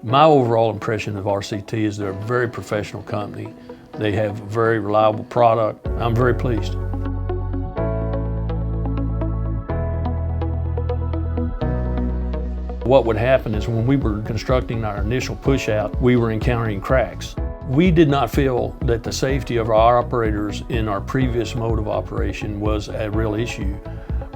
My overall impression of RCT is they're a very professional company. They have a very reliable product. I'm very pleased. What would happen is when we were constructing our initial push out, we were encountering cracks. We did not feel that the safety of our operators in our previous mode of operation was a real issue.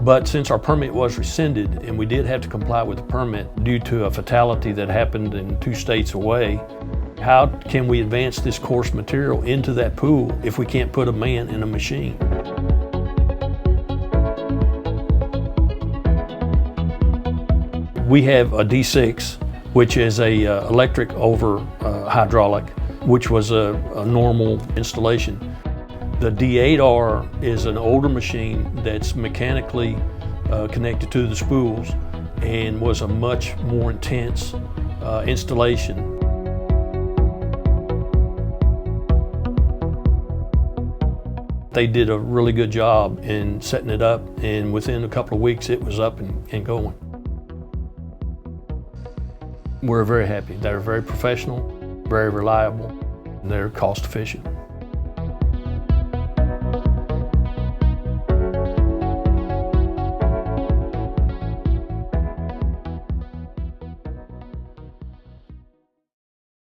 But since our permit was rescinded and we did have to comply with the permit due to a fatality that happened in 2 states away, how can we advance this coarse material into that pool if we can't put a man in a machine? We have a D6, which is a electric over hydraulic, which was a normal installation. The D8R is an older machine that's mechanically connected to the spools and was a much more intense installation. They did a really good job in setting it up, and within a couple of weeks it was up and going. We're very happy. They're very professional, very reliable, and they're cost efficient.